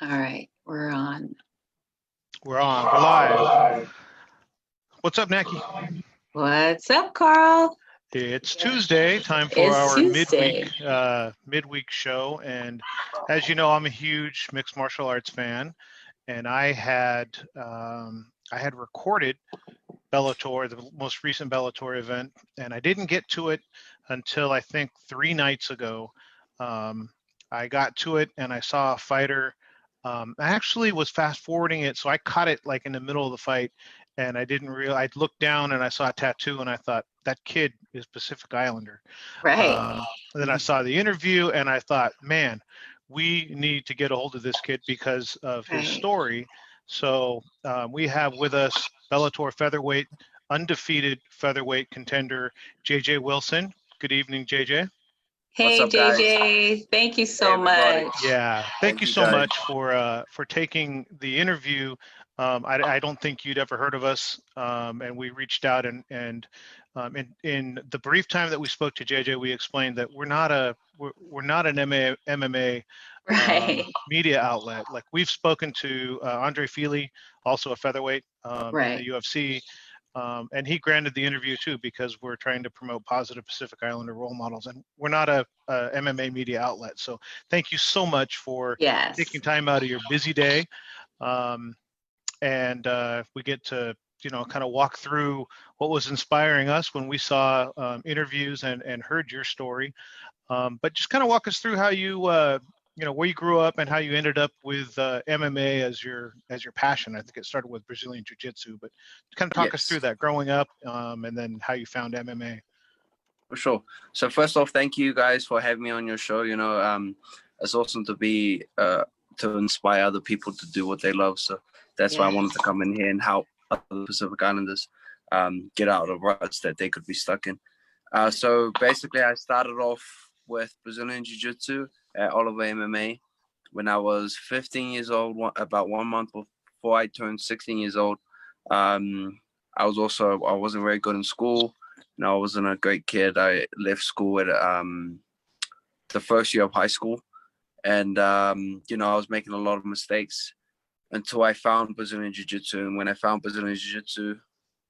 All right, we're on. We're on. We're live. What's up, Nackie? What's up, Carl? It's Tuesday, time for It's our Tuesday. midweek show. And as you know, I'm a huge mixed martial arts fan, and I had recorded Bellator, the most recent Bellator event, and I didn't get to it until I think 3 nights ago. I got to it and I saw a fighter. I actually was fast forwarding it, so I caught it like in the middle of the fight, and I didn't realize. I looked down and I saw a tattoo, and I thought that kid is Pacific Islander. Right. And then I saw the interview, and I thought, man, we need to get a hold of this kid because of his Right. story. So we have with us Bellator featherweight, undefeated featherweight contender, JJ Wilson. Good evening, JJ. Hey, What's up, guys? JJ. Thank you Hey, so everybody. much. Yeah, thank Thank you you, so guys. much for taking the interview. I don't think you'd ever heard of us, and we reached out and in the brief time that we spoke to JJ, we explained that we're not an MMA Right. media outlet. Like we've spoken to Andre Feely, also a featherweight in Right. the UFC. And he granted the interview too because we're trying to promote positive Pacific Islander role models, and we're not a MMA media outlet. So thank you so much for Yes. taking time out of your busy day, and we get to kind of walk through what was inspiring us when we saw interviews and heard your story. But just kind of walk us through how you where you grew up and how you ended up with MMA as your passion. I think it started with Brazilian Jiu-Jitsu, but kind of talk us Yes, through that growing up, and then how you found MMA. for sure. So first off, thank you guys for having me on your show. It's awesome to be to inspire other people to do what they love. So that's why I wanted to come in here and help other Pacific Islanders get out of the ruts that they could be stuck in. So basically, I started off with Brazilian Jiu-Jitsu at Oliver MMA when I was 15 years old, about 1 month before I turned 16 years old. I wasn't very good in school. I wasn't a great kid. I left school at the first year of high school. And, I was making a lot of mistakes until I found Brazilian Jiu-Jitsu. And when I found Brazilian Jiu-Jitsu,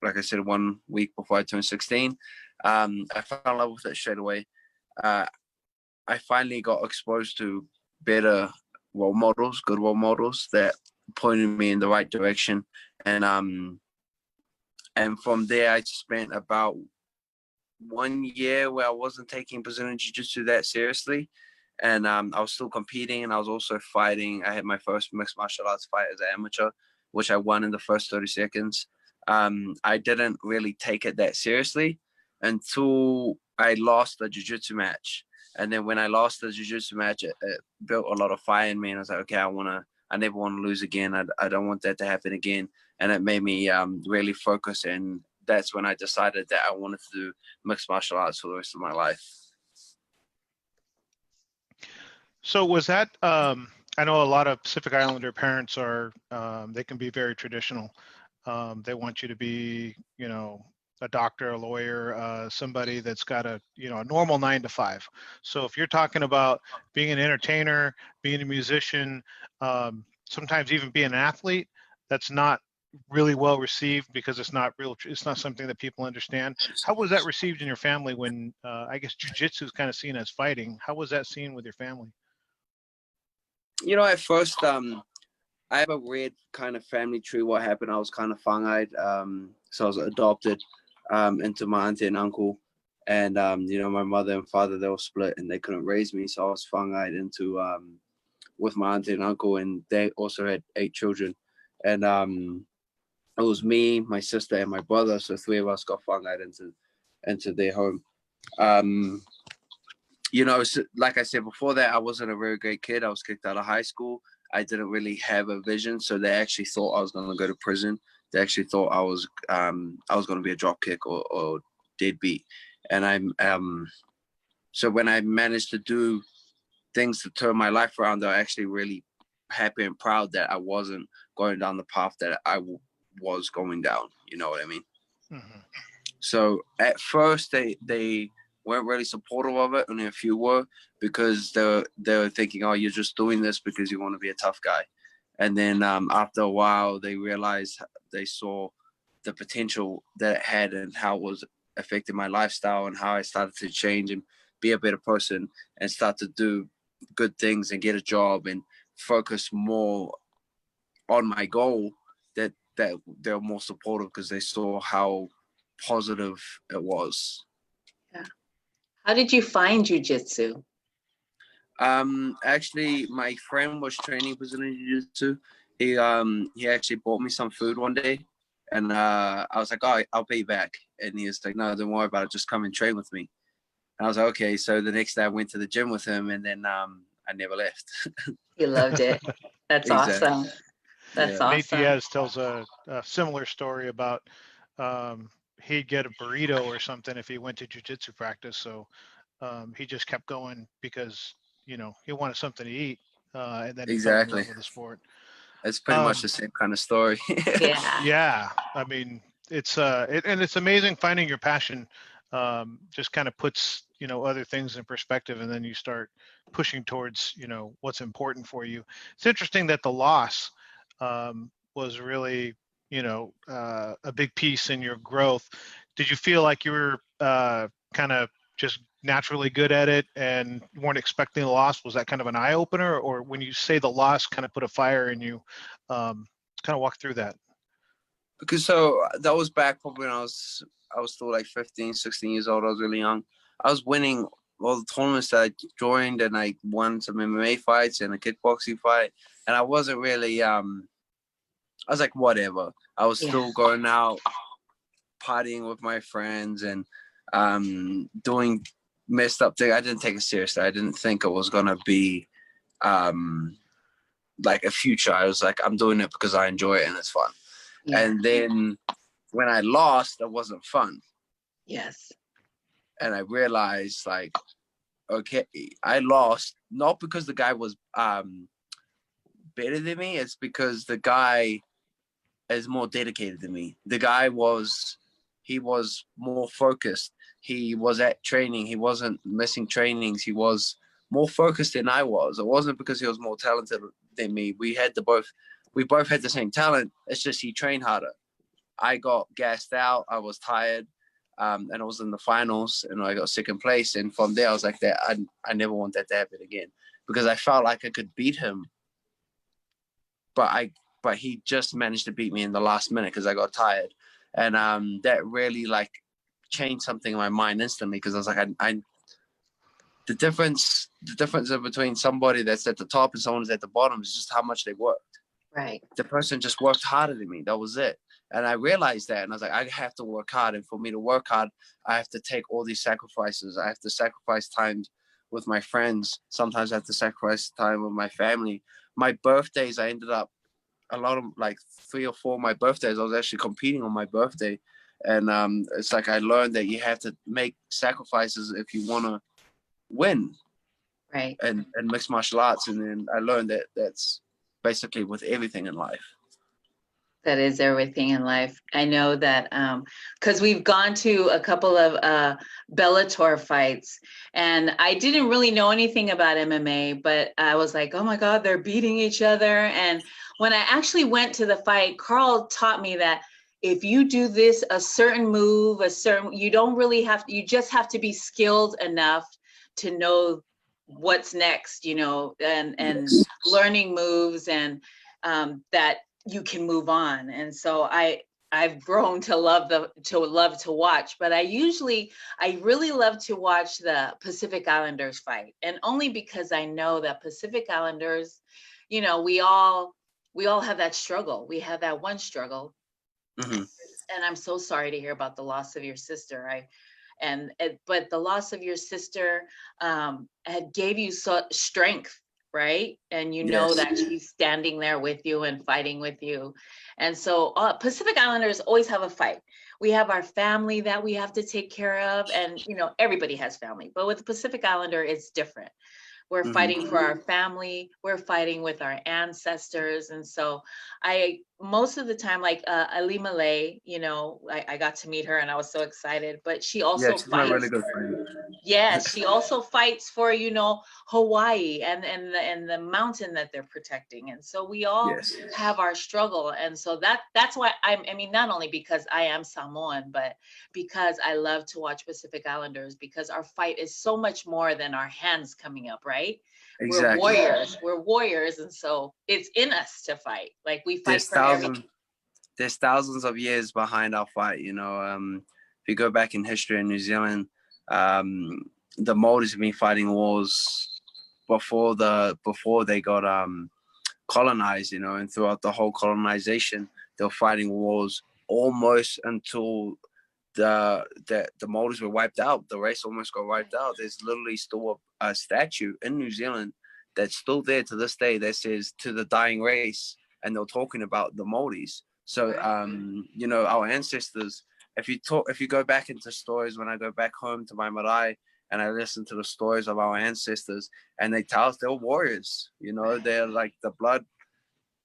like I said, 1 week before I turned 16, I fell in love with it straight away. I finally got exposed to better role models, good role models that pointed me in the right direction. And from there, I spent about 1 year where I wasn't taking Brazilian Jiu-Jitsu that seriously. And I was still competing, and I was also fighting. I had my first mixed martial arts fight as an amateur, which I won in the first 30 seconds. I didn't really take it that seriously until I lost the jiu-jitsu match. And then when I lost the jiu-jitsu match, it built a lot of fire in me. And I was like, okay, I never want to lose again. I don't want that to happen again. And it made me really focus. And that's when I decided that I wanted to do mixed martial arts for the rest of my life. So was that, I know a lot of Pacific Islander parents they can be very traditional. They want you to be, a doctor, a lawyer, somebody that's got a normal 9 to 5. So if you're talking about being an entertainer, being a musician, sometimes even being an athlete, that's not really well received because it's not something that people understand. How was that received in your family when, I guess jiu-jitsu is kind of seen as fighting? How was that seen with your family? At first, I have a weird kind of family tree. What happened, I was kind of fang-eyed. So I was adopted into my auntie and uncle. And, my mother and father, they were split and they couldn't raise me. So I was fang-eyed into with my auntie and uncle, and they also had 8 children. And it was me, my sister, and my brother. So 3 of us got fang-eyed into their home. Like I said before that, I wasn't a very great kid. I was kicked out of high school. I didn't really have a vision, so they actually thought I was going to go to prison. They actually thought I was going to be a drop kick or deadbeat. And so when I managed to do things to turn my life around, they're actually really happy and proud that I wasn't going down the path that I was going down. You know what I mean? Mm-hmm. So at first they weren't really supportive of it, and a few were, because they were thinking, oh, you're just doing this because you want to be a tough guy. And then after a while, they saw the potential that it had and how it was affecting my lifestyle and how I started to change and be a better person and start to do good things and get a job and focus more on my goal. That they're more supportive because they saw how positive it was. Yeah. How did you find jiu-jitsu? Actually, my friend was training Brazilian Jiu-Jitsu. He actually bought me some food one day, and I was like, "Oh, I'll pay you back." And he was like, "No, don't worry about it. Just come and train with me." And I was like, "Okay." So the next day, I went to the gym with him, and then I never left. You loved it. That's Exactly. awesome. That's Yeah. Nate awesome. Diaz tells a similar story about he'd get a burrito or something if he went to jujitsu practice. So he just kept going because, you know, he wanted something to eat, and then he fell in Exactly. love with the sport. It's pretty much the same kind of story. Yeah. Yeah, I mean, it's and it's amazing finding your passion. Just kind of puts, you know, other things in perspective, and then you start pushing towards, you know, what's important for you. It's interesting that the loss was really, you know, a big piece in your growth. Did you feel like you were kind of just naturally good at it and weren't expecting the loss? Was that kind of an eye opener, or when you say the loss kind of put a fire in you? Kind of walk through that. Because so that was back probably when I was still like 15, 16 years old. I was really young. I was winning all the tournaments that I joined, and I won some MMA fights and a kickboxing fight. And I wasn't really I was like, whatever. I was still going out partying with my friends and doing messed up things. I didn't take it seriously. I didn't think it was gonna be like a future. I was like, I'm doing it because I enjoy it and it's fun. Yeah. And then when I lost, it wasn't fun. Yes. And I realized, like, okay, I lost not because the guy was better than me. It's because the guy is more dedicated than me. The guy was more focused. He was at training. He wasn't missing trainings. He was more focused than I was. It wasn't because he was more talented than me. We both had the same talent. It's just he trained harder. I got gassed out. I was tired. And I was in the finals and I got second place. And from there, I was like, I never want that to happen again, because I felt like I could beat him. But he just managed to beat me in the last minute because I got tired. And that really like changed something in my mind instantly, because I was like, the difference between somebody that's at the top and someone who's at the bottom is just how much they worked. Right. The person just worked harder than me. That was it. And I realized that, and I was like, I have to work hard. And for me to work hard, I have to take all these sacrifices. I have to sacrifice time with my friends. Sometimes I have to sacrifice time with my family. My birthdays, I ended up a lot of like 3 or 4 of my birthdays, I was actually competing on my birthday. And it's like I learned that you have to make sacrifices if you want to win. Right. And mixed martial arts. And then I learned that that's basically with everything in life. That is everything in life. I know that because we've gone to a couple of Bellator fights, and I didn't really know anything about MMA, but I was like, oh my God, they're beating each other. And when I actually went to the fight, Carl taught me that if you do this, a certain move, you don't really have to, you just have to be skilled enough to know what's next, you know, and Yes. learning moves, and that you can move on. And so I've grown to love to watch, but I really love to watch the Pacific Islanders fight, and only because I know that Pacific Islanders, you know, we all have that struggle. We have that one struggle. Mm-hmm. And I'm so sorry to hear about the loss of your sister. But the loss of your sister gave you strength, right? And you know that she's standing there with you and fighting with you. And so Pacific Islanders always have a fight. We have our family that we have to take care of, and you know, everybody has family, but with the Pacific Islander, it's different. We're fighting for our family. We're fighting with our ancestors. And so most of the time, like Ali Malay, you know, I got to meet her and I was so excited. But she Yeah, also she's my really fights. good friend. Yeah, she also fights for, you know, Hawaii and the mountain that they're protecting. And so we all Yes. have our struggle. And so that's why I mean, not only because I am Samoan, but because I love to watch Pacific Islanders, because our fight is so much more than our hands coming up, right? We're Exactly. warriors. We're warriors. And so it's in us to fight. Like we fight There's from every. thousands of years behind our fight. You know, if you go back in history in New Zealand, the Maoris have been fighting wars before they got colonized. You know, and throughout the whole colonization, they were fighting wars almost until the Maoris were wiped out. The race almost got wiped out. There's literally still a statue in New Zealand that's still there to this day that says "to the dying race," and they're talking about the Maoris. So, you know, our ancestors. If you go back into stories, when I go back home to my marae and I listen to the stories of our ancestors, and they tell us they're warriors. You know, they're like the blood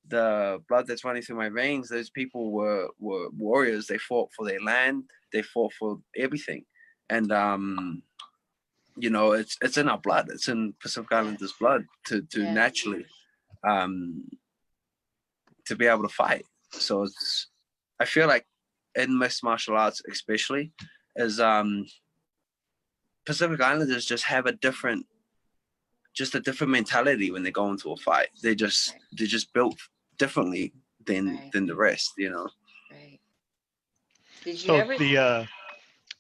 that's running through my veins. Those people were warriors. They fought for their land. They fought for everything, and you know, it's in our blood. It's in Pacific Islanders' blood to naturally to be able to fight. So it's, I feel like in mixed martial arts, especially, is Pacific Islanders just have a different mentality when they go into a fight. They're just built differently than the rest, you know. Right. Did you So ever? the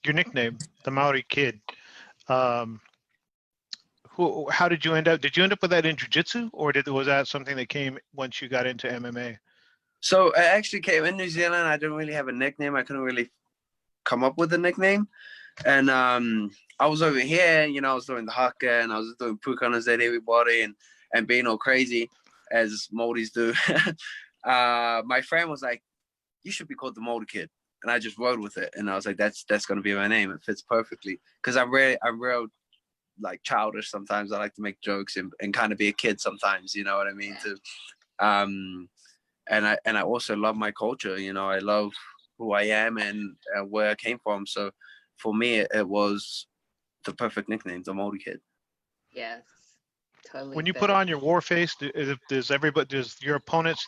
your nickname, the Maori Kid, how did you end up? Did you end up with that in jiu-jitsu, or was that something that came once you got into MMA? So I actually came in New Zealand. I didn't really have a nickname. I couldn't really come up with a nickname. And I was over here, you know, I was doing the haka and I was doing pukanas at everybody and being all crazy as Maoris do. My friend was like, "You should be called the Maori Kid." And I just rode with it. And I was like, that's going to be my name. It fits perfectly. Because I'm real like childish sometimes. I like to make jokes and kind of be a kid sometimes, you know what I mean? And I also love my culture, you know, I love who I am and where I came from. So for me, it was the perfect nickname, the Maori Kid. Yes, totally. When you put on your war face, does your opponents,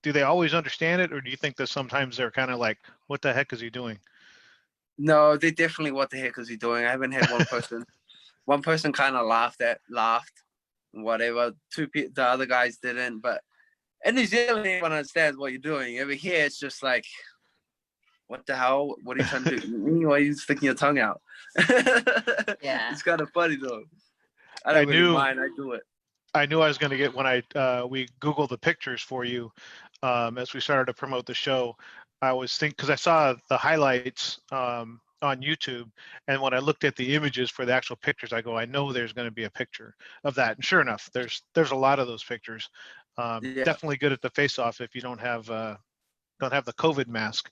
do they always understand it, or do you think that sometimes they're kind of like, what the heck is he doing? No, they definitely, what the heck is he doing? I haven't had one person kind of laughed, whatever. The other guys didn't, but in New Zealand, everyone understands what you're doing. Over here, it's just like, what the hell? What are you trying to do? Why are you sticking your tongue out? Yeah. It's kind of funny though. I don't really mind. I do it. I knew I was going to get, when we Googled the pictures for you as we started to promote the show. I was thinking, because I saw the highlights on YouTube, and when I looked at the images for the actual pictures, I go, I know there's going to be a picture of that. And sure enough, there's a lot of those pictures. Definitely good at the face-off if you don't have the COVID mask.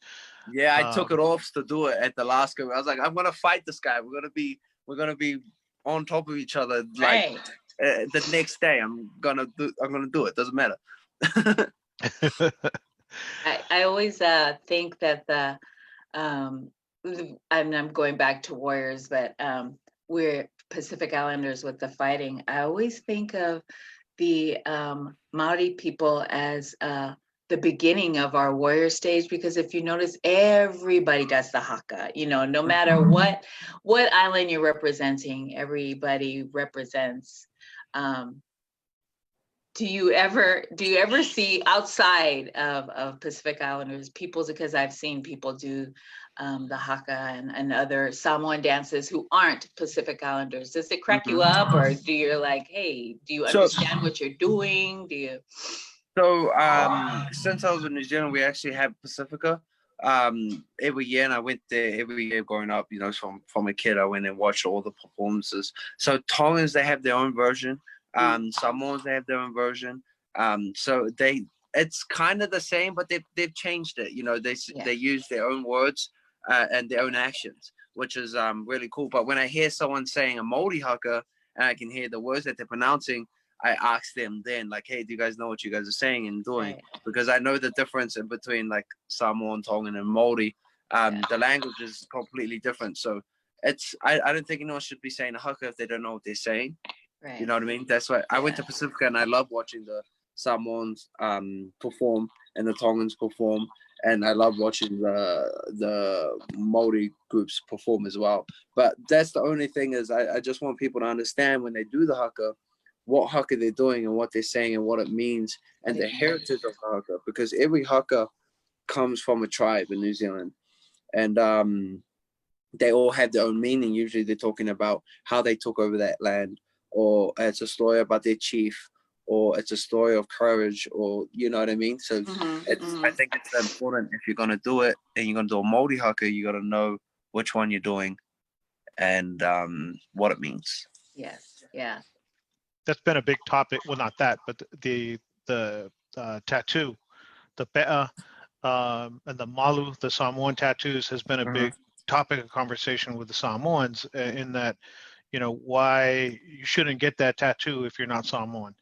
Yeah, I took it off to do it at the last game. I was like, I'm gonna fight this guy. We're gonna be on top of each other. Like the next day, I'm gonna do it. Doesn't matter. I always think that I'm going back to warriors, but we're Pacific Islanders with the fighting. I always think of the Maori people as the beginning of our warrior stage, because if you notice, everybody does the haka. You know, no matter what island you're representing, everybody represents. Do you ever see outside of Pacific Islanders peoples? Because I've seen people do the haka and other Samoan dances who aren't Pacific Islanders. Does it crack you up, or do you like, hey, do you understand what you're doing? Do you? So since I was in New Zealand, we actually have Pacifica every year, and I went there every year growing up. You know, from a kid, I went and watched all the performances. So Tongans, they have their own version. Samoans, they have their own version. So it's kind of the same, but they've changed it. You know, they use their own words and their own actions, which is really cool. But when I hear someone saying a Maori haka and I can hear the words that they're pronouncing, I ask them then, like, hey, do you guys know what you guys are saying and doing? Right. Because I know the difference in between like Samoan, Tongan, and Maori. The language is completely different. So I don't think anyone should be saying a haka if they don't know what they're saying. Right. You know what I mean? That's why I went to Pacifica and I love watching the Samoans perform and the Tongans perform, and I love watching the Maori groups perform as well. But that's the only thing is I just want people to understand when they do the haka, what haka they're doing and what they're saying and what it means and the heritage of the haka, because every haka comes from a tribe in New Zealand, and they all have their own meaning. Usually they're talking about how they took over that land, or it's a story about their chief, or it's a story of courage, or you know what I mean? So I think it's important if you're going to do it and you're going to do a Māori haka, you got to know which one you're doing and what it means. Yes. Yeah. That's been a big topic. Well, not that, but the tattoo, the pe'a, and the malu, the Samoan tattoos, has been a big topic of conversation with the Samoans in that, you know, why you shouldn't get that tattoo if you're not Samoan.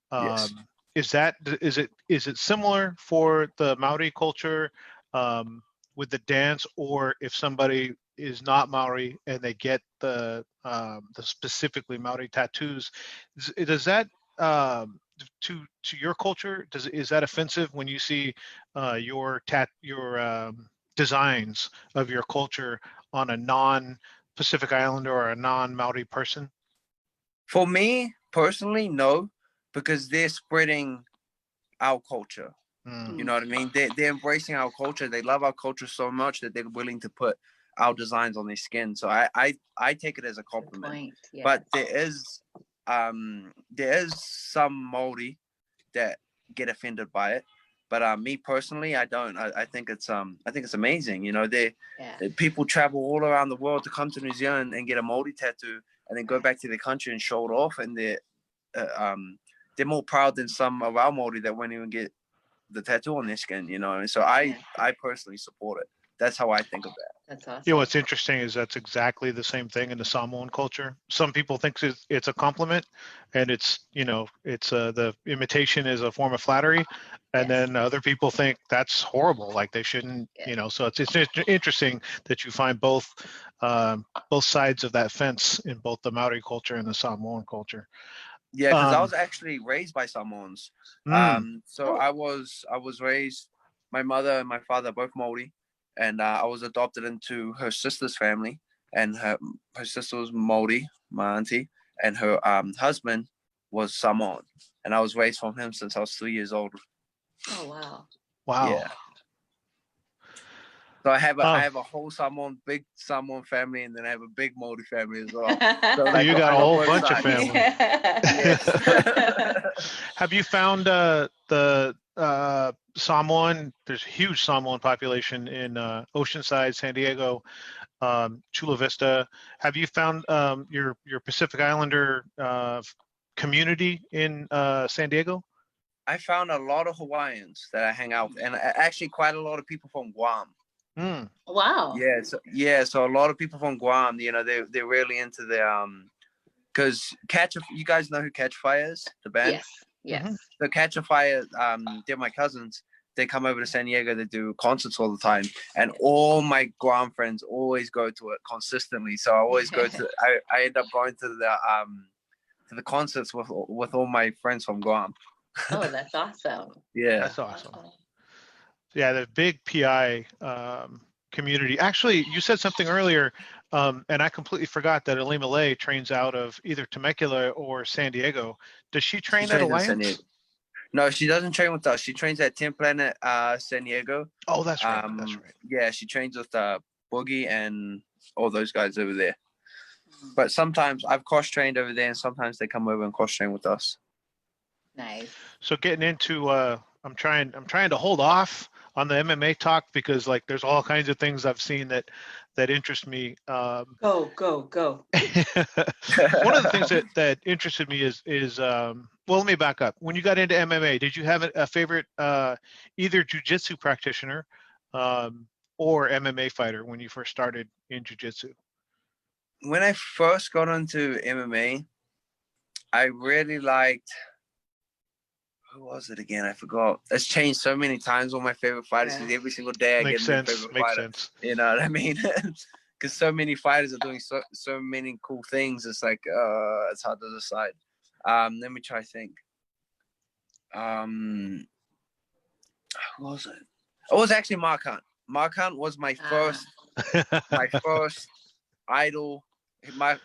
Yes. Is it similar for the Maori culture with the dance, or if somebody is not Maori and they get the specifically Maori tattoos, does that to your culture, is that offensive when you see your designs of your culture on a non-Pacific Islander or a non-Maori person? For me personally, no, because they're spreading our culture. You know what I mean? They're embracing our culture. They love our culture so much that they're willing to put our designs on their skin. So I take it as a compliment. But there is some Maori that get offended by it. But me personally, I don't. I think it's amazing. You know, people travel all around the world to come to New Zealand and get a Maori tattoo, and then go back to their country and show it off. And they're more proud than some of our Maori that won't even get the tattoo on their skin. You know, and so I personally support it. That's how I think of that. That's awesome. You know, what's interesting is that's exactly the same thing in the Samoan culture. Some people think it's a compliment, and it's, you know, it's the imitation is a form of flattery, and then other people think that's horrible, like they shouldn't, you know. So it's interesting that you find both sides of that fence in both the Maori culture and the Samoan culture. Yeah, because I was actually raised by Samoans. So I was raised. My mother and my father are both Maori, and I was adopted into her sister's family, and her sister was Maori, my auntie, and her husband was Samoan, and I was raised from him since I was 3 years old. Oh wow! Wow. Yeah. So I have a whole big Samoan family, and then I have a big Maori family as well. So like, you got a whole bunch of family. Yes. Have you found the Samoan? There's a huge Samoan population in Oceanside, San Diego, Chula Vista. Have you found your Pacific Islander community in San Diego? I found a lot of Hawaiians that I hang out with, and actually quite a lot of people from Guam. Wow. Yeah, so a lot of people from Guam, you know, they're really into the because you guys know who Catch Fire is, the band? Yes. So Catch a Fire, they're my cousins. They come over to San Diego, they do concerts all the time, and all my Guam friends always go to it consistently. So I always go to I end up going to the concerts with all my friends from Guam. Oh, that's awesome. Yeah. That's awesome. Yeah, the big PI community. Actually, you said something earlier, and I completely forgot that Alima Lay trains out of either Temecula or San Diego. Does she train at Alliance? No, she doesn't train with us. She trains at Team Planet San Diego. Oh, that's right. That's right. Yeah, she trains with Boogie and all those guys over there. But sometimes I've cross-trained over there, and sometimes they come over and cross-train with us. Nice. So getting into, I'm trying to hold off on the MMA talk because like there's all kinds of things I've seen that interest me. Go. One of the things that interested me is well, let me back up. When you got into MMA, did you have a favorite either jiu-jitsu practitioner or MMA fighter when you first started in jiu-jitsu? When I first got into MMA, I really liked who was it again? I forgot. It's changed so many times. All my favorite fighters. Yeah. Every single day I Makes get a new sense. favorite Makes fighter. sense. You know what I mean? Because so many fighters are doing so many cool things. It's like it's hard to decide. Let me try to think. Who was it? It was actually Mark Hunt. Mark Hunt was my first idol.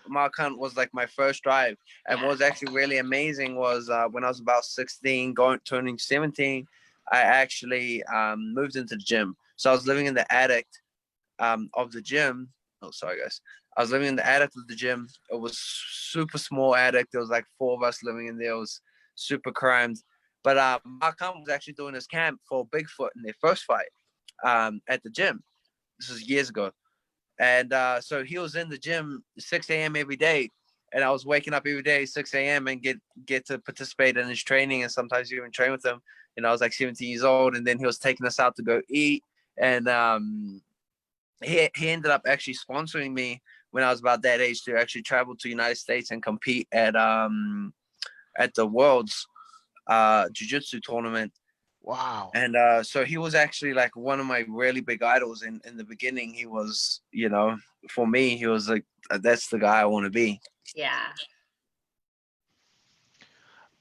Mark Hunt was like my first drive. And what was actually really amazing was when I was about 16, turning 17, I actually moved into the gym. So I was living in the attic of the gym. Oh, sorry, guys. I was living in the attic of the gym. It was super small attic. There was like 4 of us living in there. It was super crimed. But Mark Hunt was actually doing his camp for Bigfoot in their first fight at the gym. This was years ago. And so he was in the gym 6 a.m. every day. And I was waking up every day 6 a.m. and get to participate in his training and sometimes even train with him. And I was like 17 years old. And then he was taking us out to go eat. And he ended up actually sponsoring me when I was about that age to actually travel to the United States and compete at the World's Jiu-Jitsu tournament. Wow. And so he was actually like one of my really big idols in the beginning. He was, you know, for me, he was like, that's the guy I want to be. Yeah.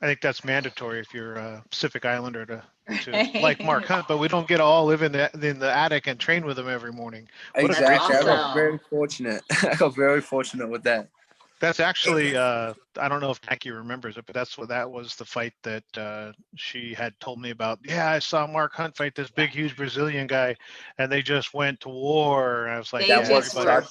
I think that's mandatory if you're a Pacific Islander to like Mark Hunt, but we don't get to all live in the attic and train with him every morning. What Exactly. a great story. I got very fortunate. I got very fortunate with that. That's actually, I don't know if Nackie remembers it, but that was the fight that she had told me about. Yeah, I saw Mark Hunt fight this big, huge Brazilian guy, and they just went to war. And I was like, They yeah, just everybody.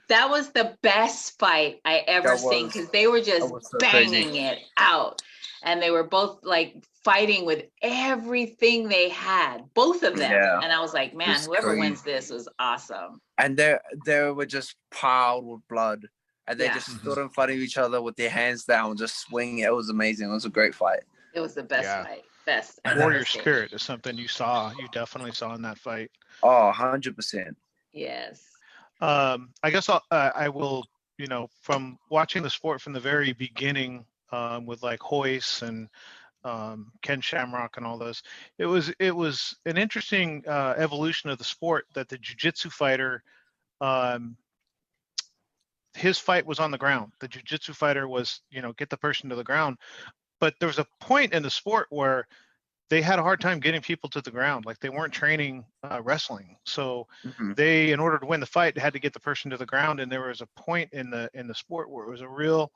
that was the best fight I ever seen because they were just so banging crazy. it out. And they were both like fighting with everything they had, both of them. Yeah. And I was like, man, It's whoever crazy. wins this was awesome. And they were just piled with blood. And they just stood in front of each other with their hands down, just swinging. It was amazing. It was a great fight. It was the best fight. Best. Warrior spirit is something you definitely saw in that fight. Oh, 100%. Yes. I guess I will, you know, from watching the sport from the very beginning with like Hoyce and Ken Shamrock and all those, it was an interesting evolution of the sport that the jiu-jitsu fighter, his fight was on the ground. The jiu-jitsu fighter was, you know, get the person to the ground. But there was a point in the sport where they had a hard time getting people to the ground. Like they weren't training wrestling. So they, in order to win the fight, had to get the person to the ground. And there was a point in the sport where it was a real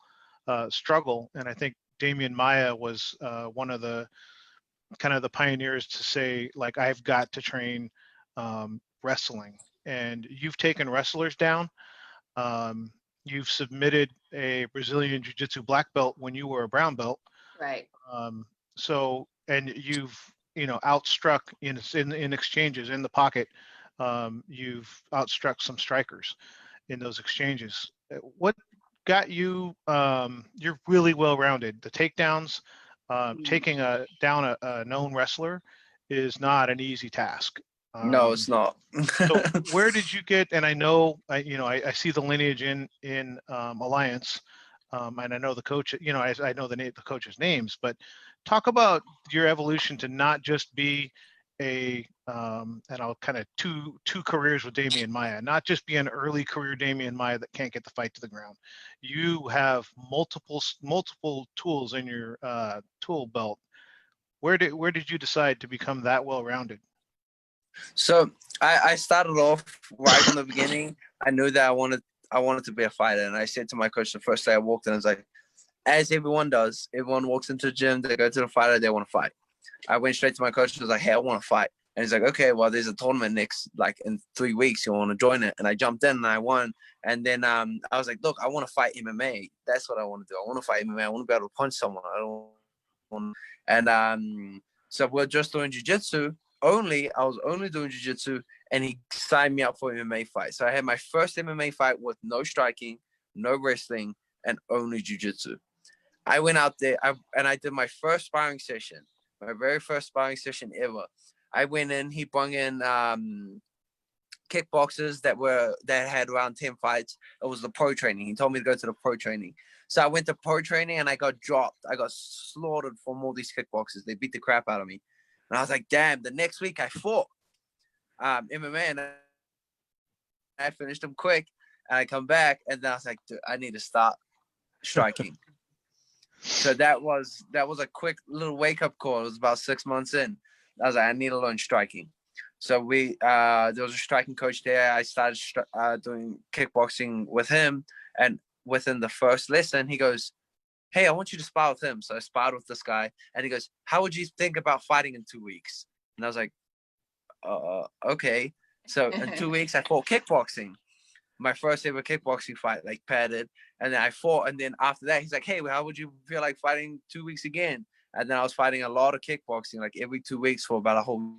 struggle. And I think Damian Maia was one of the kind of the pioneers to say, like, I've got to train wrestling. And you've taken wrestlers down. You've submitted a Brazilian Jiu-Jitsu black belt when you were a brown belt. Right. So, and you've, you know, outstruck in exchanges in the pocket. You've outstruck some strikers in those exchanges. What got you? You're really well-rounded. The takedowns, taking down a known wrestler is not an easy task. No, it's not. So where did you get? And I know, I see the lineage in Alliance, and I know the coach. You know, I know the coaches' names, but talk about your evolution to not just be and I'll kind of two careers with Damian Maia, not just be an early career Damian Maia that can't get the fight to the ground. You have multiple tools in your tool belt. Where did you decide to become that well-rounded? So I started off right from the beginning. I knew that I wanted to be a fighter, and I said to my coach the first day I walked in, I was like, as everyone does, everyone walks into the gym, they go to the fighter, they want to fight. I went straight to my coach and was like, hey, I want to fight. And he's like, okay, well, there's a tournament in 3 weeks. You want to join it? And I jumped in and I won. And then I was like, look, I want to fight MMA. That's what I want to do. I want to fight MMA. I want to be able to punch someone. I don't want. And so we're just doing jiu-jitsu. I was only doing jiu-jitsu, and he signed me up for an MMA fight. So I had my first MMA fight with no striking, no wrestling, and only jiu-jitsu. I went out there and I did my first sparring session, my very first sparring session ever. I went in, he brought in kickboxers that had around 10 fights. It was the pro training. He told me to go to the pro training. So I went to pro training and I got dropped. I got slaughtered from all these kickboxers. They beat the crap out of me. And I was like, damn, the next week I fought MMA and I finished them quick. And I come back and then I was like, dude, I need to start striking. So that was a quick little wake-up call. It was about 6 months in. I was like, I need to learn striking. So there was a striking coach there. I started doing kickboxing with him. And within the first lesson, he goes, hey, I want you to spar with him. So I sparred with this guy. And he goes, how would you think about fighting in 2 weeks? And I was like, okay. So in 2 weeks, I fought kickboxing. My first ever kickboxing fight, like padded. And then I fought. And then after that, he's like, hey, how would you feel like fighting 2 weeks again? And then I was fighting a lot of kickboxing, like every 2 weeks for about a whole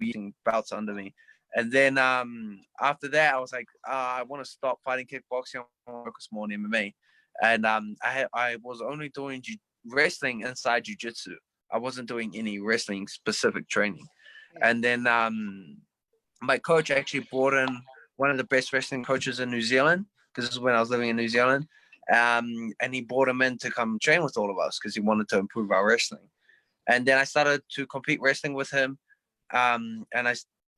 beating bouts under me. And then after that, I was like, I want to stop fighting kickboxing. I want to focus more on MMA. And I was only doing wrestling inside jiu-jitsu. I wasn't doing any wrestling specific training. And then my coach actually brought in one of the best wrestling coaches in New Zealand, because this is when I was living in New Zealand. And he brought him in to come train with all of us because he wanted to improve our wrestling. And then I started to compete wrestling with him. And I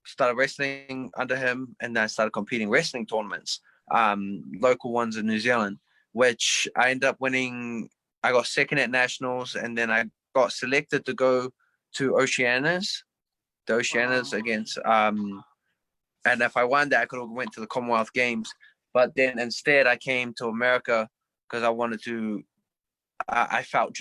started wrestling under him, and then I started competing wrestling tournaments, local ones in New Zealand, which I ended up winning. I got second at nationals, and then I got selected to go to Oceanias, against, and if I won that, I could have went to the Commonwealth Games. But then instead, I came to America because I wanted to. I felt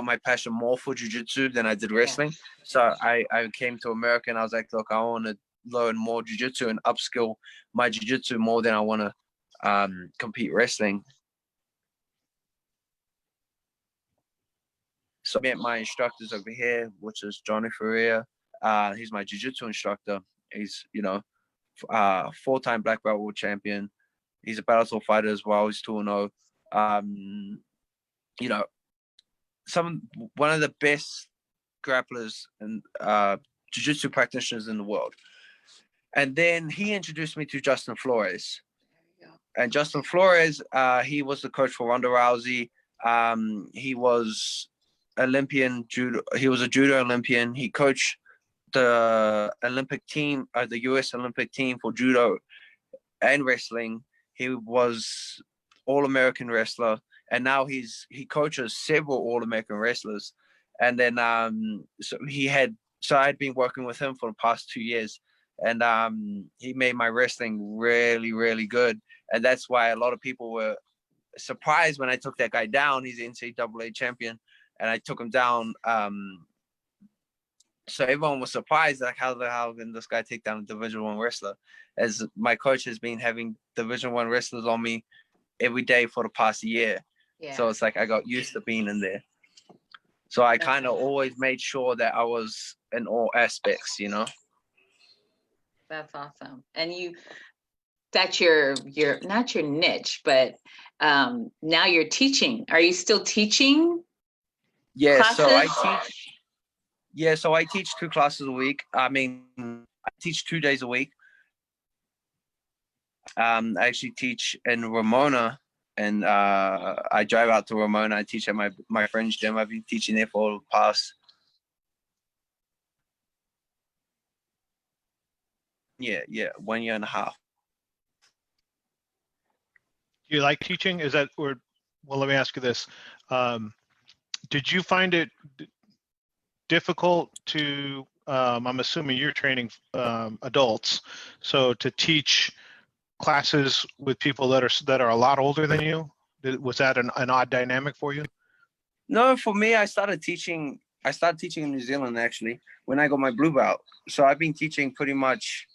my passion more for jiu-jitsu than I did wrestling. So I came to America and I was like, look, I want to learn more jiu-jitsu and upskill my jiu-jitsu more than I want to compete wrestling. So I met my instructors over here, which is Johnny Ferreira. He's my jiu-jitsu instructor. He's, four-time black belt world champion. He's a Bellator fighter as well. He's 2-0. One of the best grapplers and jiu-jitsu practitioners in the world. And then he introduced me to Justin Flores. And Justin Flores, he was the coach for Ronda Rousey. He was Olympian judo. He was a judo Olympian. He coached the Olympic team, the U.S. Olympic team for judo and wrestling. He was All-American wrestler. And now he coaches several All-American wrestlers. And then so I'd been working with him for the past 2 years, and he made my wrestling really, really good. And that's why a lot of people were surprised when I took that guy down. He's the NCAA champion, and I took him down. So everyone was surprised, like, how the hell can this guy take down a Division I wrestler? As my coach has been having Division I wrestlers on me every day for the past year. Yeah. So it's like I got used to being in there. So I kind of always made sure that I was in all aspects, That's awesome. And that's your not your niche, but now you're teaching. Are you still teaching? Yeah, classes? So I teach 2 classes a week. I mean, I teach 2 days a week. I actually teach in Ramona. And I drive out to Ramona. I teach at my friend's gym. I've been teaching there for the past 1 year and a half. Do you like teaching? Well, let me ask you this. Did you find it difficult to, I'm assuming you're training adults, so to teach classes with people that are a lot older than you? Was that an odd dynamic for you? No, for me, I started teaching in New Zealand, actually, when I got my blue belt. So I've been teaching pretty much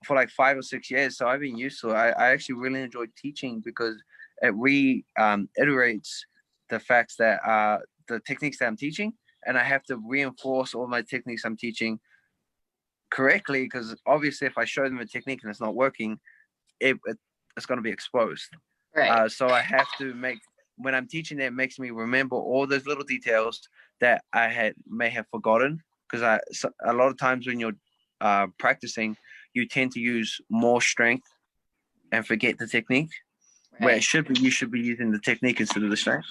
for like 5 or 6 years. So I've been used to it. I actually really enjoy teaching because it reiterates the facts that the techniques that I'm teaching, and I have to reinforce all my techniques I'm teaching correctly, because obviously if I show them a technique and it's not working, it's going to be exposed. Right. So I have to when I'm teaching, it makes me remember all those little details that I may have forgotten, because a lot of times when you're practicing, you tend to use more strength and forget the technique. where it should be, you should be using the technique instead of the strength.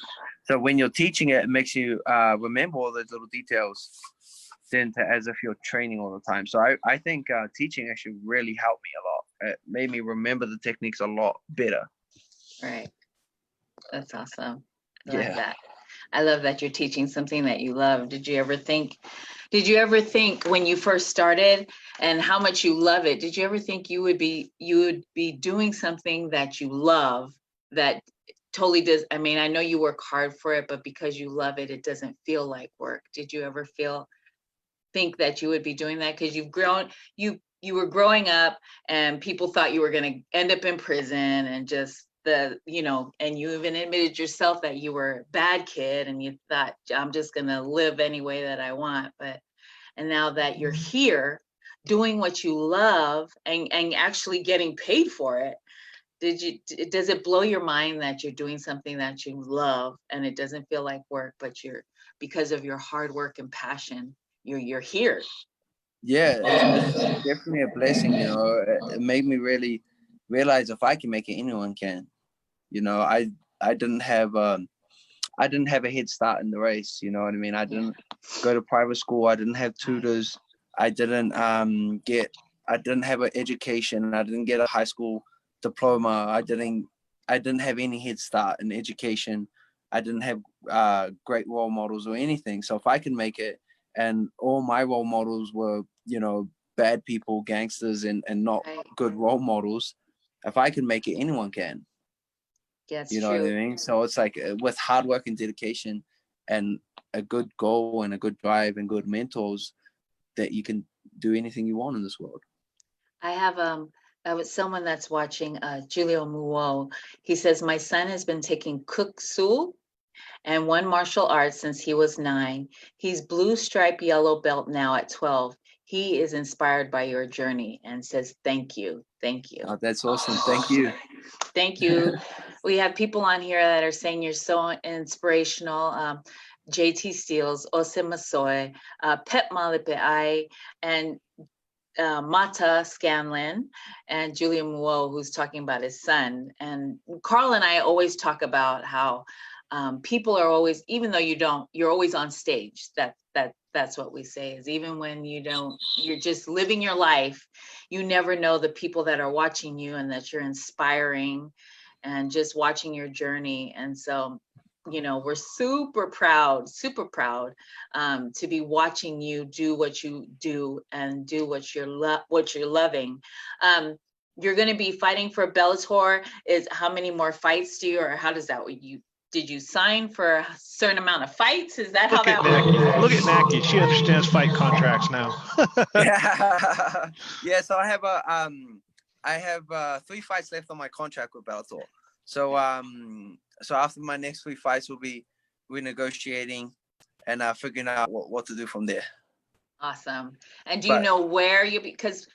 So when you're teaching it, it makes you remember all those little details then as if you're training all the time. So I think teaching actually really helped me a lot. It made me remember the techniques a lot better. Right. That's awesome. I Yeah. love that. I love that you're teaching something that you love. Did you ever think when you first started and how much you love it, did you ever think you would be doing something that you love that totally does? I mean, I know you work hard for it, but because you love it, it doesn't feel like work. Did you ever think that you would be doing that? Because you've grown, you were growing up and people thought you were going to end up in prison and just and you even admitted yourself that you were a bad kid and you thought, I'm just going to live any way that I want. And now that you're here doing what you love and actually getting paid for it, does it blow your mind that you're doing something that you love and it doesn't feel like work, but because of your hard work and passion, you're here? Yeah, it's definitely a blessing. It made me really realize if I can make it, anyone can. I didn't have a head start in the race. You know what I mean? I didn't go to private school. I didn't have tutors. I didn't have an education. I didn't get a high school diploma. I didn't have any head start in education. I didn't have great role models or anything. So if I can make it, and all my role models were, bad people, gangsters, and not good role models, if I can make it, anyone can. Yes, you know true. what I mean? So it's like with hard work and dedication and a good goal and a good drive and good mentors, that you can do anything you want in this world. I have someone that's watching, Julio Muo. He says, my son has been taking Kuk Sul and one martial arts since he was 9. He's blue stripe yellow belt now at 12. He is inspired by your journey and says, thank you. Thank you. Oh, that's awesome. Thank you. Thank you. We have people on here that are saying you're so inspirational. JT Steels, Ose Masoy, Pep Malipeai, and Mata Scanlon, and Julia Muo, who's talking about his son. And Carl and I always talk about how people are always, even though you're always on stage. That's what we say, is even when you're just living your life, you never know the people that are watching you and that you're inspiring and just watching your journey. And so, we're super proud to be watching you do what you do and do what you're loving. You're going to be fighting for Bellator. How many more fights do you, or how does that, did you sign for a certain amount of fights? Is that how that works? Look at Nackie. She understands fight contracts now. Yeah. So I have 3 fights left on my contract with Bellator. So so after my next 3 fights, we'll be renegotiating and figuring out what to do from there. Awesome. And do you know where because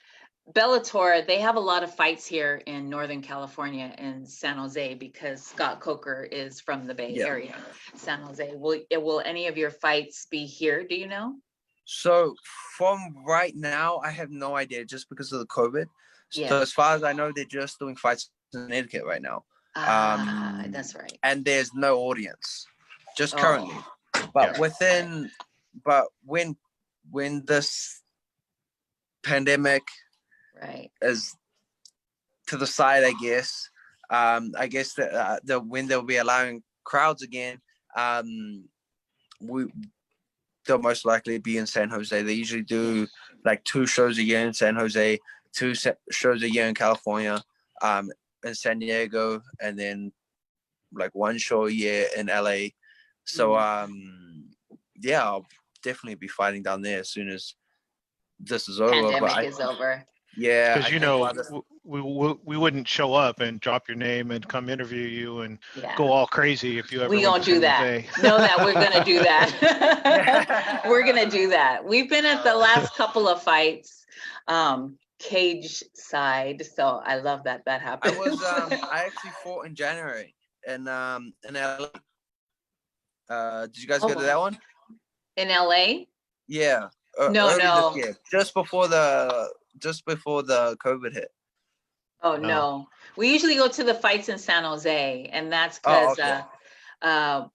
Bellator, they have a lot of fights here in Northern California in San Jose, because Scott Coker is from the Bay Area, San Jose. Will any of your fights be here? Do you know? So from right now, I have no idea, just because of the COVID. Yes. So as far as I know, they're just doing fights in Connecticut right now. That's right. And there's no audience, just currently. But when this pandemic is to the side, I guess that when they'll be allowing crowds again, they'll most likely be in San Jose. They usually do like 2 shows a year in San Jose, 2 shows a year in California, in San Diego, and then like 1 show a year in LA. So I'll definitely be fighting down there as soon as this is over. Pandemic is over. Yeah, because we wouldn't show up and drop your name and come interview you and go all crazy if you ever. We don't do that. Know that we're gonna do that. We're gonna do that. We've been at the last couple of fights, cage side. So I love that happened. I actually fought in January in LA. Did you guys go to that one? In LA? Yeah. No. This year, just before the COVID hit. Oh, No. no. We usually go to the fights in San Jose, and that's Oh, because okay.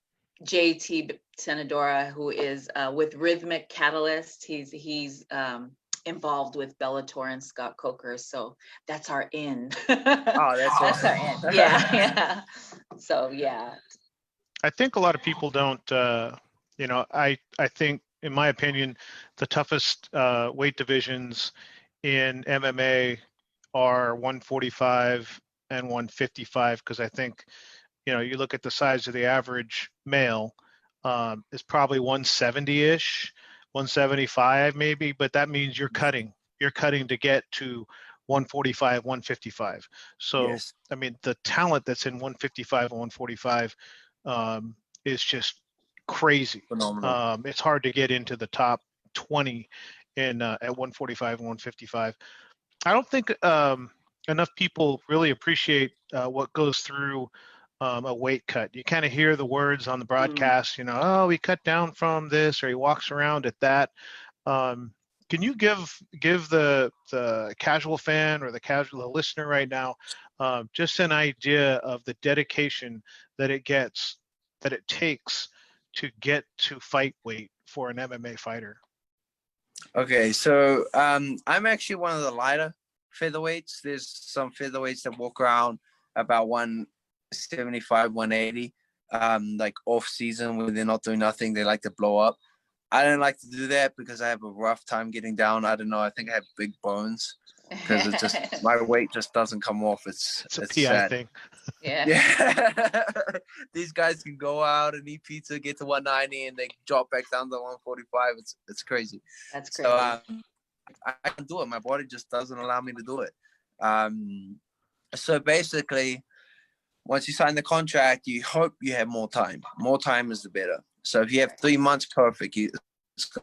JT Senadora, who is with Rhythmic Catalyst, he's involved with Bellator and Scott Coker, so that's our in. Oh, that's That's our in. awesome. Yeah, yeah. So yeah. I think a lot of people don't, you know, I think, in my opinion, the toughest weight divisions in MMA are 145 and 155, because I think, you know, you look at the size of the average male, is probably 170-ish, 175 maybe, but that means you're cutting to get to 145, 155. So, Yes. I mean, the talent that's in 155 and 145 is just crazy. Phenomenal. It's hard to get into the top 20 in at 145 and 155. I don't think enough people really appreciate what goes through a weight cut. You kind of hear the words on the broadcast, you know, oh, he cut down from this, or he walks around at that. Can you give the casual fan or the listener right now just an idea of the dedication that it takes to get to fight weight for an MMA fighter? Okay, so I'm actually one of the lighter featherweights. There's some featherweights that walk around about 175, 180, like off season when they're not doing nothing, they like to blow up. I don't like to do that because I have a rough time getting down. I don't know. I think I have big bones because it's just my weight just doesn't come off. It's a PI sad thing. Yeah. These guys can go out and eat pizza, get to 190, and they drop back down to 145. It's crazy. That's crazy. So I can do it. My body just doesn't allow me to do it. So basically, once you sign the contract, you hope you have more time. More time is the better. So if you have 3 months, perfect. It's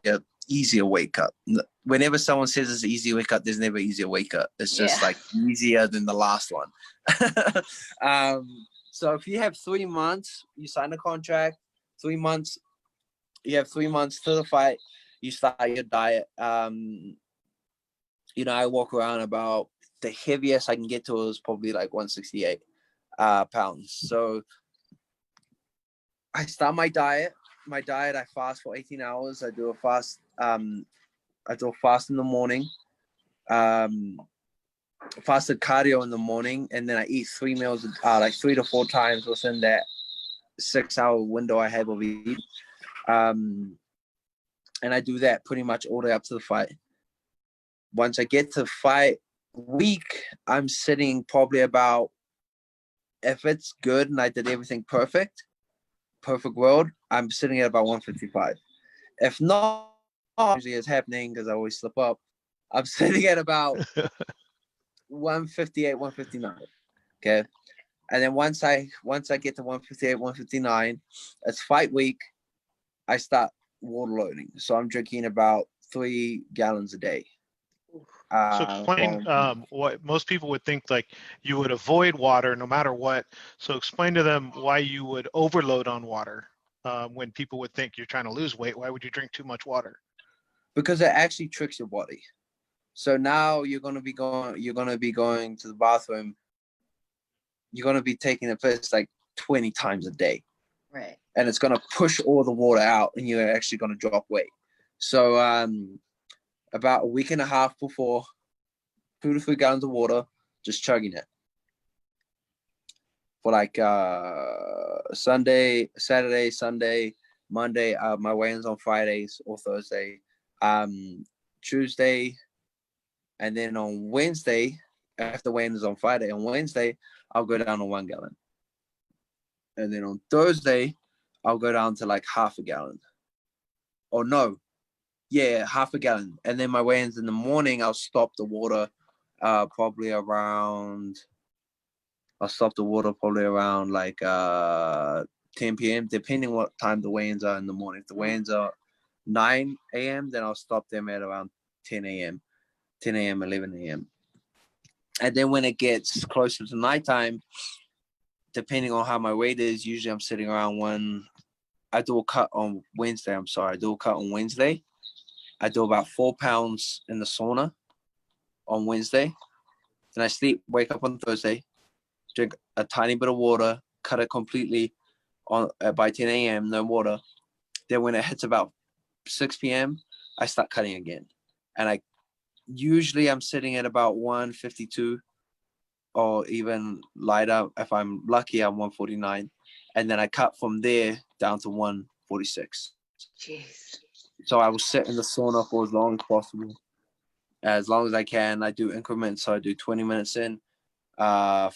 an easier weight cut. Whenever someone says it's an easy weight cut, there's never easier weight cut. It's just like easier than the last one. So if you have 3 months, you sign a contract, 3 months, you have 3 months to the fight, you start your diet. You know, I walk around about, the heaviest I can get to is probably like 168 pounds. So I start my diet. I fast for 18 hours. I do a fast. I do a fast in the morning. Fasted cardio in the morning, and then I eat 3 meals, like 3 to 4 times within that 6-hour window I have of eating. And I do that pretty much all the way up to the fight. Once I get to fight week, I'm sitting probably about, if it's good and I did everything perfect world, I'm sitting at about 155. If not, usually it's happening because I always slip up, I'm sitting at about 158, 159. Okay. And then once I get to 158, 159, it's fight week, I start water loading. So I'm drinking about 3 gallons a day. So explain what most people would think, like you would avoid water no matter what. So explain to them why you would overload on water when people would think you're trying to lose weight. Why would you drink too much water? Because it actually tricks your body. So now you're gonna be going to the bathroom. You're gonna be taking a piss like 20 times a day. Right. And it's gonna push all the water out, and you're actually gonna drop weight. So about a week and a half before, 2 to 3 gallons of water, just chugging it. For like Sunday, Saturday, Sunday, Monday, my weigh-in's on Fridays or Thursday, Tuesday, and then on Wednesday, after weigh-in's on Friday, on Wednesday, I'll go down to 1 gallon. And then on Thursday, I'll go down to like half a gallon. Or no, yeah, half a gallon. And then my weigh-ins in the morning, I'll stop the water probably around like 10 p.m., depending what time the weigh-ins are in the morning. If the weigh-ins are 9 a.m., then I'll stop them at around 10 a.m., 11 a.m. And then when it gets closer to nighttime, depending on how my weight is, usually I'm sitting around I do a cut on Wednesday. I do about 4 pounds in the sauna on Wednesday. Then I sleep, wake up on Thursday, drink a tiny bit of water, cut it completely on by 10 a.m., no water. Then when it hits about 6 p.m., I start cutting again. And I'm sitting at about 152 or even lighter. If I'm lucky, I'm 149. And then I cut from there down to 146. Jeez. So I will sit in the sauna for as long as I can. I do increments. So I do 20 minutes in, 20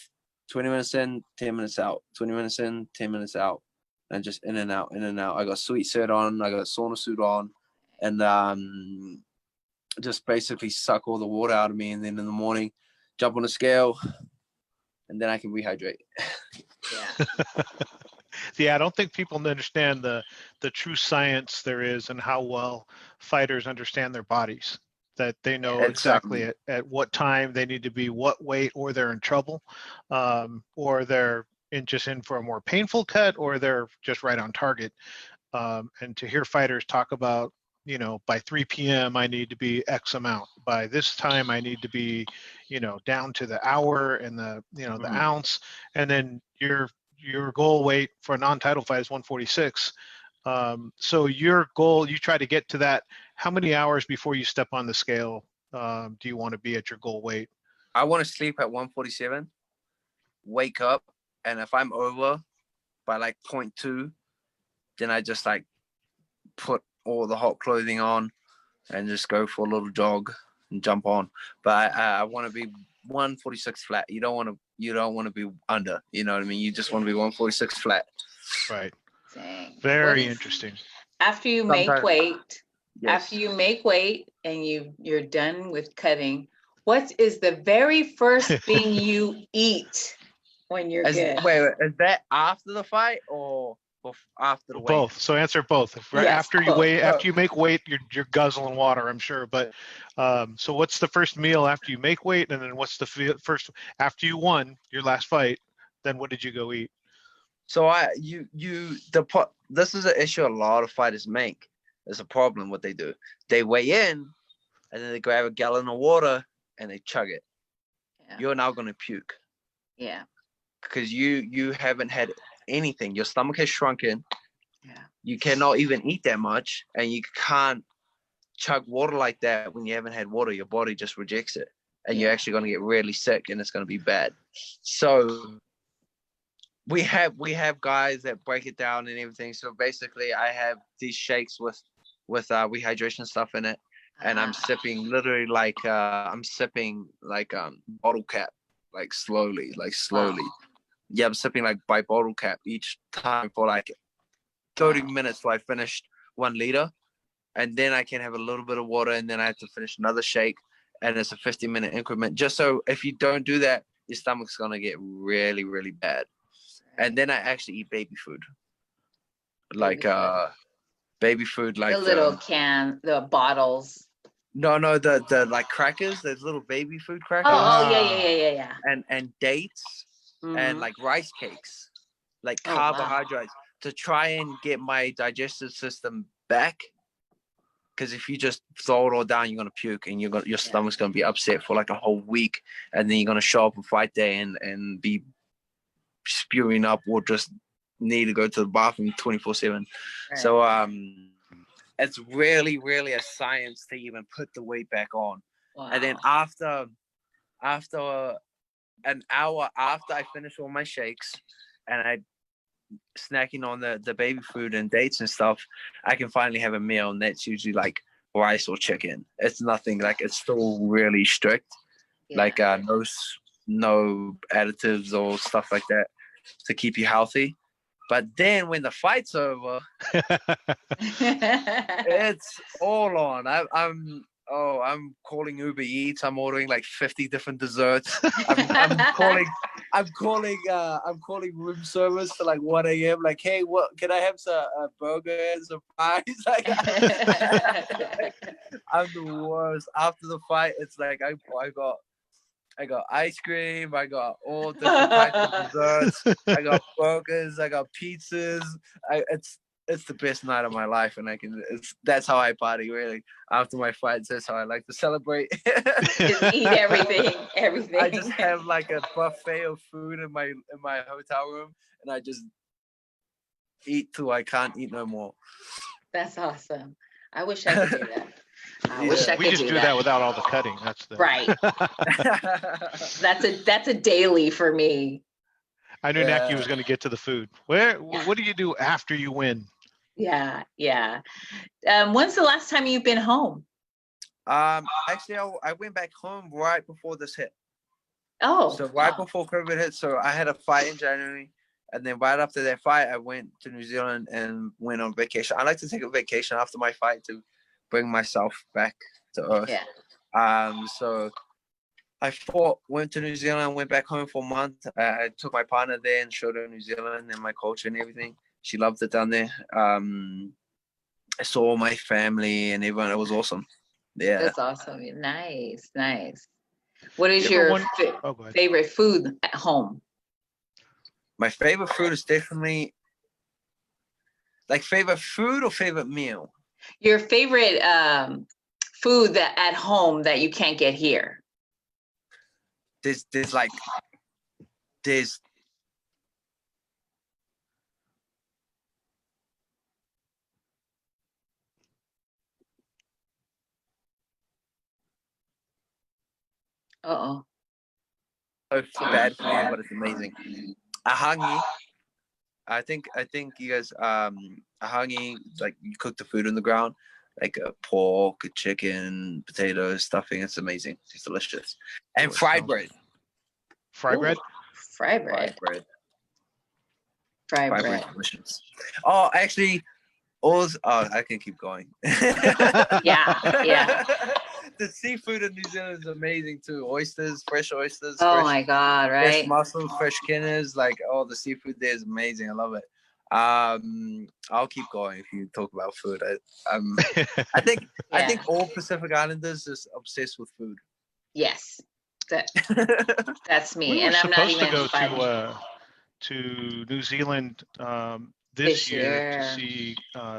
minutes in, 10 minutes out, 20 minutes in, 10 minutes out, and just in and out, in and out. I got sweat shirt on, I got a sauna suit on, and just basically suck all the water out of me. And then in the morning, jump on a scale, and then I can rehydrate. Yeah. Yeah, I don't think people understand the true science there is and how well fighters understand their bodies. That they know exactly at what time they need to be what weight, or they're in trouble, or they're just in for a more painful cut, or they're just right on target. And to hear fighters talk about, by 3 p.m. I need to be X amount. By this time I need to be, down to the hour and the, the ounce. And then your goal weight for a non-title fight is 146. So your goal, you try to get to that. How many hours before you step on the scale do you want to be at your goal weight? I want to sleep at 147, wake up, and if I'm over by like 0.2, then I just like put all the hot clothing on and just go for a little jog and jump on. But I want to be 146 flat. You don't want to be under. You know what I mean? You just want to be 146 flat. Right. Dang. Very interesting. After you Sometimes, make weight, yes. after you make weight and you're done with cutting, what is the very first thing you eat when you're good? Wait, is that after the fight or after the weight? Both. So answer both. Yes, after you both. after you make weight, you're guzzling water, I'm sure. But so what's the first meal after you make weight, and then what's the first after you won your last fight? Then what did you go eat? So this is an issue a lot of fighters make. It's a problem what they do. They weigh in, and then they grab a gallon of water and they chug it. Yeah. You're now going to puke. Yeah. Because you haven't had anything. Your stomach has shrunken. Yeah. You cannot even eat that much, and you can't chug water like that when you haven't had water. Your body just rejects it, and you're actually going to get really sick, and it's going to be bad. So we have guys that break it down and everything. So basically, I have these shakes with rehydration stuff in it, and I'm sipping literally like bottle cap, like slowly. Wow. Yeah, I'm sipping like by bottle cap each time for like 30 minutes till I finished 1 liter, and then I can have a little bit of water, and then I have to finish another shake, and it's a 50-minute increment. Just so if you don't do that, your stomach's gonna get really, really bad. And then I actually eat baby food, like baby food, like the little the bottles. No, the like crackers, those little baby food crackers. Oh yeah. And dates, and like rice cakes, like carbohydrates, to try and get my digestive system back. Because if you just throw it all down, you're gonna puke, and your stomach's gonna be upset for like a whole week, and then you're gonna show up on fight day and be spewing up, or just need to go to the bathroom 24/7. Right. So it's really, really a science to even put the weight back on. Wow. And then after an hour after I finish all my shakes and I snacking on the baby food and dates and stuff, I can finally have a meal, and that's usually like rice or chicken. It's nothing, like it's still really strict, like no additives or stuff like that to keep you healthy. But then when the fight's over, it's all on. I'm calling Uber Eats. I'm ordering like 50 different desserts. I'm calling room service to like 1 a.m. Like, hey, what can I have? Some burger and some fries? Like, I'm the worst. After the fight, it's like I got ice cream. I got all different types of desserts. I got burgers. I got pizzas. it's the best night of my life, and that's how I party really. After my fights, that's how I like to celebrate. Just eat everything. I just have like a buffet of food in my hotel room, and I just eat till I can't eat no more. That's awesome. I wish I could do that. I wish I could We just do that without all the cutting. That's the right. That's a daily for me. I knew Nackie was going to get to the food. What do you do after you win? Yeah. When's the last time you've been home? Actually, I went back home right before this hit. Oh. So right before COVID hit. So I had a fight in January, and then right after that fight, I went to New Zealand and went on vacation. I like to take a vacation after my fight to bring myself back to earth. Yeah. So I went to New Zealand, went back home for a month. I took my partner there and showed her New Zealand and my culture and everything. She loved it down there. I saw my family and everyone. It was awesome. Yeah. That's awesome. Nice. What is your favorite food at home? My favorite food is definitely like favorite food or favorite meal? Your favorite food that at home that you can't get here? There's Uh-oh. so bad for me, but it's amazing. Ahangi. I think you guys ahangi, like you cook the food on the ground, like a pork, a chicken, potatoes, stuffing. It's amazing. It's delicious. And fried bread. Fried bread? Fried bread. Fried bread. Delicious. Oh, actually, I can keep going. Yeah. The seafood in New Zealand is amazing too. Oysters, fresh oysters. Oh my God, right? Fresh mussels, fresh kinners. Like, the seafood there is amazing. I love it. I'll keep going if you talk about food. I think all Pacific Islanders is obsessed with food. Yes, that's me. We were and I'm not supposed even to go to New Zealand this year to see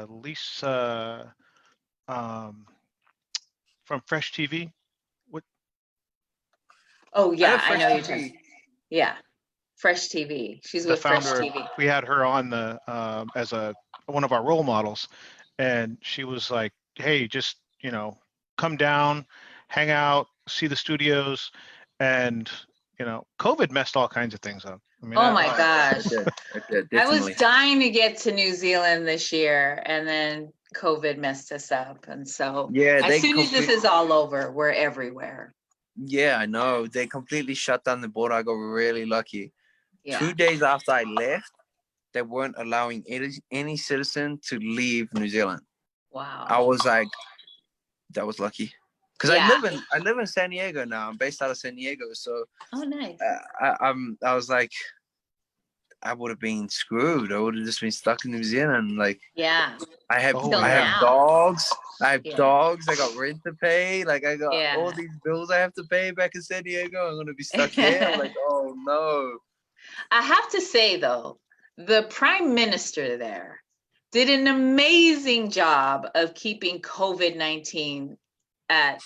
Lisa from Fresh TV. What? Oh yeah, I know you're talking. Yeah, Fresh TV. She's with Fresh TV. We had her on the as one of our role models, and she was like, "Hey, just come down, hang out, see the studios," and COVID messed all kinds of things up. I mean, oh my gosh, I was dying to get to New Zealand this year, and then COVID messed us up, and so as soon as this is all over, we're everywhere. Yeah, I know. They completely shut down the border. I got really lucky. Yeah. 2 days after I left, they weren't allowing any citizen to leave New Zealand. Wow. I was like, that was lucky. Because I live in San Diego now. I'm based out of San Diego. So nice. I was like, I would have been screwed. I would have just been stuck in New Zealand. Like, yeah. I have dogs. I got rent to pay. Like, I got all these bills I have to pay back in San Diego. I'm gonna be stuck here. I'm like, oh no. I have to say though, the Prime Minister there did an amazing job of keeping COVID-19 at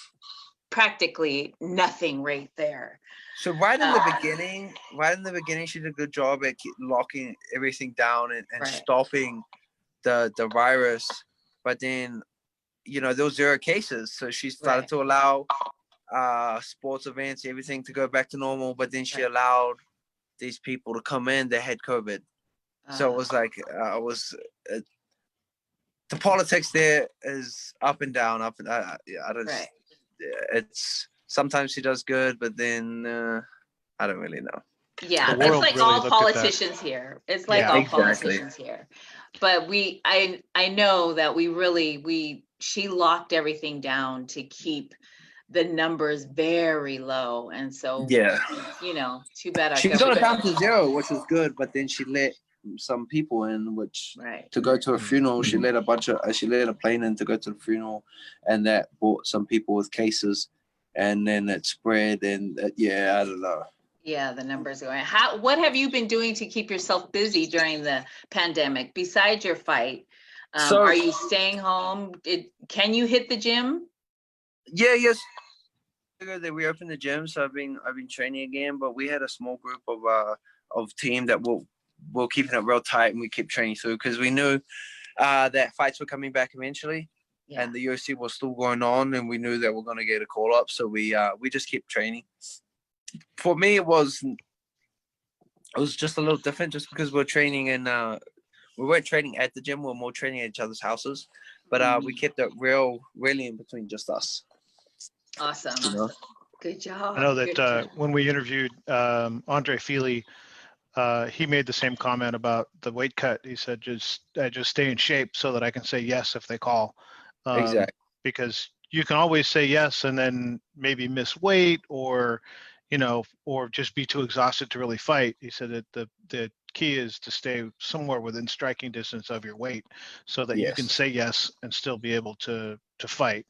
practically nothing right there. So right in the beginning, she did a good job at locking everything down and stopping the virus. But then, there was 0 cases. So she started to allow sports events, everything to go back to normal. But then she allowed these people to come in that had COVID. So it was like, the politics there is up and down, I don't. It's sometimes she does good, but then I don't really know. Yeah, it's like all politicians here. It's like all politicians here. But I know that she locked everything down to keep the numbers very low, and so too bad. She got it down to 0, which was good, but then she let some people in, which to go to a funeral, she let a plane in to go to the funeral, and that brought some people with cases, and then it spread, and I don't know. Yeah, the numbers going. What have you been doing to keep yourself busy during the pandemic besides your fight? So Are you staying home? Can you hit the gym? yeah, yes. That we opened the gym, so I've been training again. But we had a small group of team that we're keeping it real tight, and we keep training through because we knew that fights were coming back eventually, Yeah. and the UFC was still going on, and we knew that we're going to get a call up, so we just keep training. For me, it was just a little different, just because we're training in we weren't training at the gym, we were more training at each other's houses, but we kept it really in between just us. Awesome. You know? Good job. I know Good that job. when we interviewed Andre Feely, he made the same comment about the weight cut. He said, just stay in shape so that I can say yes if they call. Exactly. Because you can always say yes and then maybe miss weight or, or just be too exhausted to really fight. He said that the key is to stay somewhere within striking distance of your weight so that you can Yes. say yes and still be able to fight.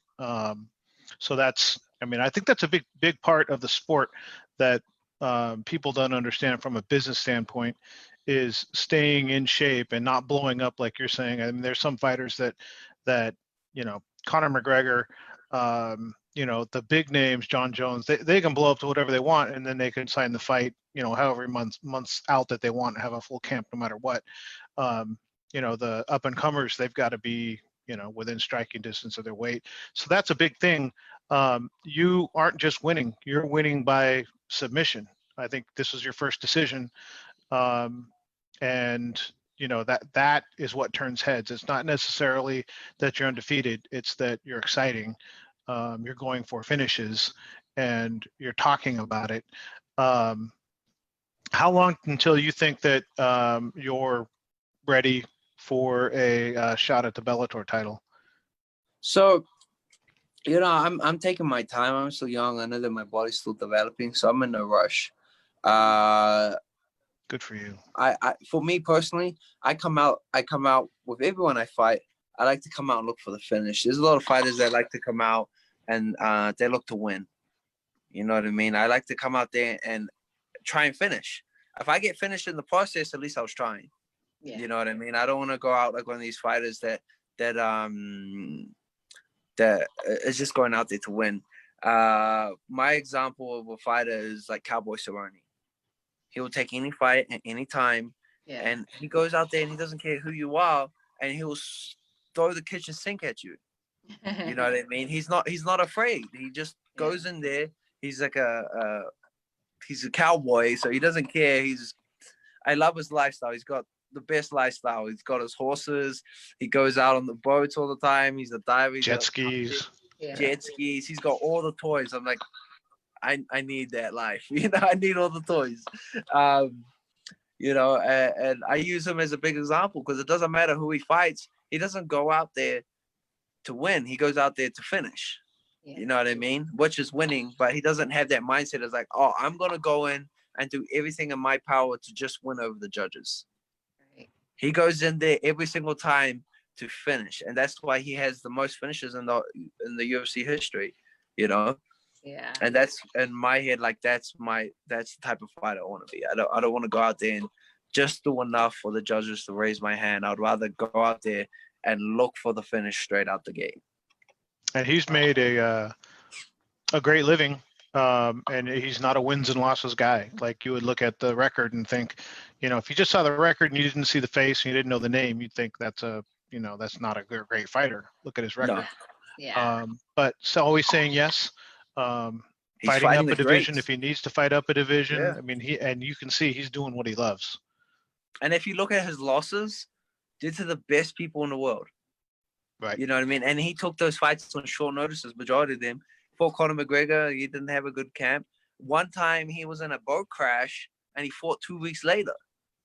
So that's, I think that's a big part of the sport that people don't understand from a business standpoint is staying in shape and not blowing up like you're saying. There's some fighters that Conor McGregor, the big names, John Jones, they can blow up to whatever they want, and then they can sign the fight, however months out that they want and have a full camp no matter what. The up and comers, they've got to be, within striking distance of their weight. So that's a big thing. You aren't just winning; you're winning by submission. I think this was your first decision, and that is what turns heads. It's not necessarily that you're undefeated; it's that you're exciting. You're going for finishes, and you're talking about it. How long until you think that you're ready for a shot at the Bellator title? So, I'm taking my time. I'm still young. I know that my body's still developing, so I'm in no rush. Good for you. For me personally, I come out with everyone I fight. I like to come out and look for the finish. There's a lot of fighters that like to come out and they look to win. You know what I mean? I like to come out there and try and finish. If I get finished in the process, at least I was trying. Yeah. You know what I mean? I don't want to go out like one of these fighters that is just going out there to win. My example of a fighter is like Cowboy Cerrone. He will take any fight at any time, and he goes out there and he doesn't care who you are, and he will throw the kitchen sink at you. You know what I mean? He's not afraid. He just goes in there. He's like he's a cowboy, so he doesn't care. I love his lifestyle. He's got the best lifestyle. He's got his horses. He goes out on the boats all the time. He's a diver. Jet skis. Jet skis. He's got all the toys. I'm like, I need that life. I need all the toys. And I use him as a big example because it doesn't matter who he fights. He doesn't go out there to win. He goes out there to finish. You know what I mean? Which is winning, but he doesn't have that mindset as like, oh, I'm going to go in and do everything in my power to just win over the judges. Right. He goes in there every single time to finish. And that's why he has the most finishes in the UFC history, Yeah. And that's in my head, like that's the type of fighter I want to be. I don't want to go out there and just do enough for the judges to raise my hand. I'd rather go out there and look for the finish straight out the gate. And he's made a great living, and he's not a wins and losses guy. Like you would look at the record and think, if you just saw the record and you didn't see the face and you didn't know the name, you'd think that's not a great fighter. Look at his record. No. But so always saying yes. Fighting up a division if he needs to fight up a division. Yeah. You can see he's doing what he loves. And if you look at his losses, they're to the best people in the world. Right. You know what I mean? And he took those fights on short notices, majority of them. Fought Conor McGregor, he didn't have a good camp. One time he was in a boat crash and he fought 2 weeks later.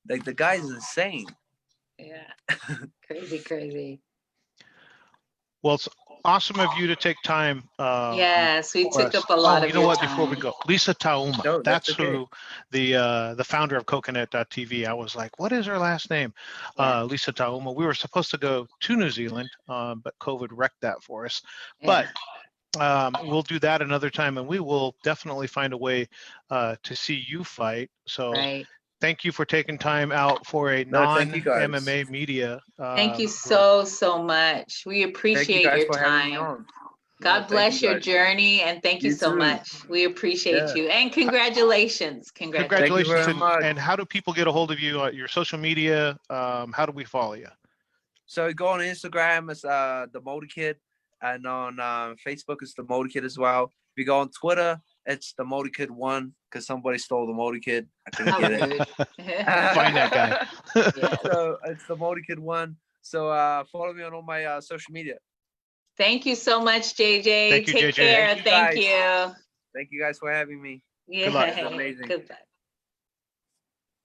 Like the guy's insane. Yeah. Crazy. Well, it's awesome of you to take time. Yes, we took up a lot of your time. What? Before we go, Lisa Tauma. No, that's okay. who the founder of Coconut.tv. I was like, what is her last name? Yeah. Lisa Tauma. We were supposed to go to New Zealand, but COVID wrecked that for us. Yeah. But we'll do that another time, and we will definitely find a way to see you fight. So. Right. thank you for taking time out for a No, thank you guys. non-MMA media. Thank you group. so much. We Thank you appreciate guys your for having me time. on. God thank bless you your guys. journey, and thank you You so too. much. We appreciate Yeah. you, and congratulations. Thank you Congratulations. very much. And how do people get a hold of you? Your social media? How do we follow you? So go on Instagram, it's the Maori Kid, and on Facebook it's the Maori Kid as well. If you go on Twitter, it's the Maori Kid 1 because somebody stole the Maori Kid. I couldn't How get it. rude. Find that guy. Yes. So it's the Maori Kid 1. So follow me on all my social media. Thank you so much, JJ. Thank you, Take JJ. care. Thank you, Thank guys. you. Thank you guys for having me. Yeah. luck. It's amazing. Goodbye.